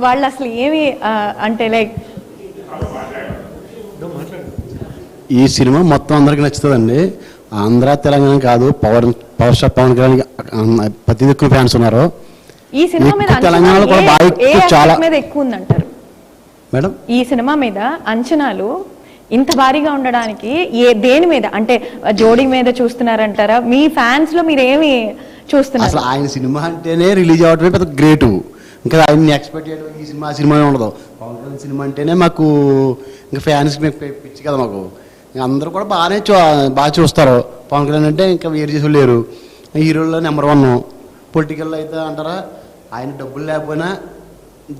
వాళ్ళు అసలు ఏమి అంటే లైక్ ఈ సినిమా మొత్తం అందరికి నచ్చుతుందండి. ఆంధ్ర తెలంగాణ కాదు, పవర్ స్టార్ పవన్ కళ్యాణ్ ప్రతి ఒక్కరు ఫ్యాన్స్ ఉన్నారు. ఈ సినిమా మీద తెలంగాణలో కూడా బాగా చాలా మీద ఎక్కువ ఉందంటారు మేడం. ఈ సినిమా మీద అంచనాలు ఇంత భారీగా ఉండడానికి దేని మీద, అంటే జోడీ మీద చూస్తున్నారంటారా? మీ ఫ్యాన్స్ లో మీరు ఏమి చూస్తున్నారు? అసలు ఆయన సినిమా అంటేనే రిలీజ్ అవడమే పెద్ద గ్రేటు. ఇంకా ఆయన్ని ఎక్స్పెక్ట్ చేయడం ఈ సినిమా ఉండదు. పవన్ కళ్యాణ్ సినిమా అంటేనే మాకు ఇంకా ఫ్యాన్స్కి మేము పిచ్చి కదా మాకు. అందరూ కూడా బాగా చూస్తారు. పవన్ కళ్యాణ్ అంటే ఇంకా వేరు చేసి లేరు. హీరోల్లో నెంబర్ 1. పొలిటికల్లో అయితే అంటారా, ఆయన డబ్బులు లేకపోయినా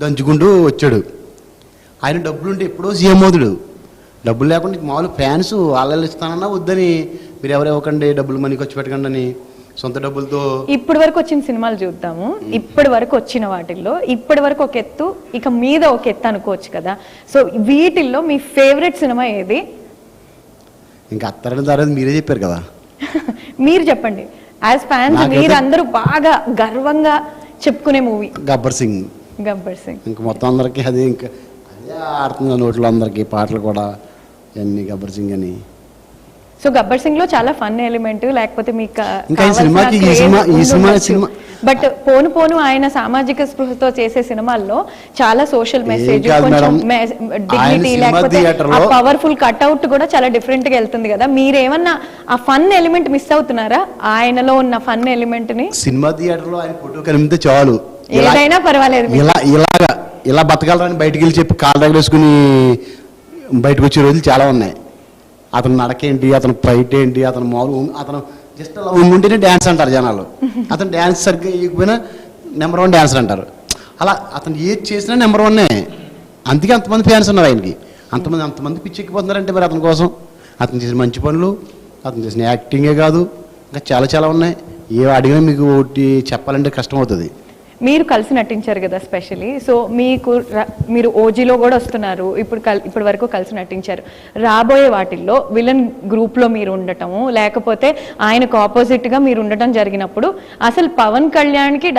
దంచుకుంటూ వచ్చాడు. ఆయన డబ్బులు ఉంటే ఎప్పుడో సీఎం అవుతాడు. డబ్బులు లేకుండా మామూలు ఫ్యాన్స్ వాళ్ళు ఇస్తానన్నా వద్దని, మీరు ఎవరు ఇవ్వకండి, డబ్బులు మనీ ఖర్చు పెట్టకండి అని సొంత డబ్బులతో. ఇప్పటి వరకు వచ్చిన సినిమాలు చూద్దాము. ఇప్పటి వరకు వచ్చిన వాటిల్లో ఇప్పటి వరకు ఒక ఎత్తు, ఇక మీద ఒక ఎత్తు అనుకోవచ్చు కదా. సో వీటిల్లో మీ ఫేవరెట్ సినిమా ఏది? ఇంకా అత్తరని తర్వాత మీరే చెప్పారు కదా. మీరు చెప్పండి. యాజ్ ఫ్యాన్స్ మీరు అందరూ బాగా గర్వంగా చెప్పుకునే మూవీ గబ్బర్ సింగ్. ఇంకా మొత్తం అందరికి అదే, ఇంకా అదే ఆడుతుంది నోట్లో అందరికి. పాటలు కూడా అన్ని గబ్బర్ సింగ్ అని. సో గబ్బర్ సింగ్ లో చాలా ఫన్ ఎలిమెంట్, లేకపోతే మీకు బట్ పోను ఆయన సామాజిక స్పృహతో చేసే సినిమాల్లో చాలా సోషల్ మెసేజ్, కొంచెం డిగ్నిటీ, లేకపోతే పవర్ఫుల్ కట్అవుట్ కూడా చాలా డిఫరెంట్ గా వెళ్తుంది కదా. మీరేమన్నా ఆ ఫన్ ఎలిమెంట్ మిస్ అవుతున్నారా? ఆయనలో ఉన్న ఫన్ ఎలిమెంట్ ని సినిమా థియేటర్ లో ఆయన ఫోటో కనిపితే చాలు, ఏదైనా పర్వాలేదు, ఇలా బతకాలని బయటకు వెళ్ళి చెప్పి కాళ్ళు రగలేసుకుని బయటకు వచ్చే రోజులు చాలా ఉన్నాయి. అతను నడకేంటి, అతను ఫైట్ ఏంటి, అతను మామూలు అతను జస్ట్ అలా ఉంటేనే డ్యాన్స్ అంటారు జనాలు. అతను డ్యాన్స్ సరిగ్గా ఇవ్వకపోయినా నెంబర్ 1 డ్యాన్సర్ అంటారు. అలా అతను ఏది చేసినా నెంబర్ 1. అందుకే అంతమంది ఫ్యాన్స్ ఉన్నారు ఆయనకి. అంతమంది పిచ్చెక్కిపోతున్నారంటే మరి అతని కోసం. అతను చేసిన మంచి పనులు, అతను చేసిన యాక్టింగే కాదు, ఇంకా చాలా ఉన్నాయి. ఏ అడిగినా మీకు ఒకటి చెప్పాలంటే కష్టం అవుతుంది. మీరు కలిసి నటించారు కదా స్పెషలీ. సో మీరు ఓజీలో కూడా వస్తున్నారు, ఇప్పటి వరకు కలిసి నటించారు. రాబోయే వాటిల్లో విలన్ గ్రూప్లో మీరు ఉండటము, లేకపోతే ఆయనకు ఆపోజిట్గా మీరు ఉండటం జరిగినప్పుడు అసలు పవన్ కళ్యాణ్కి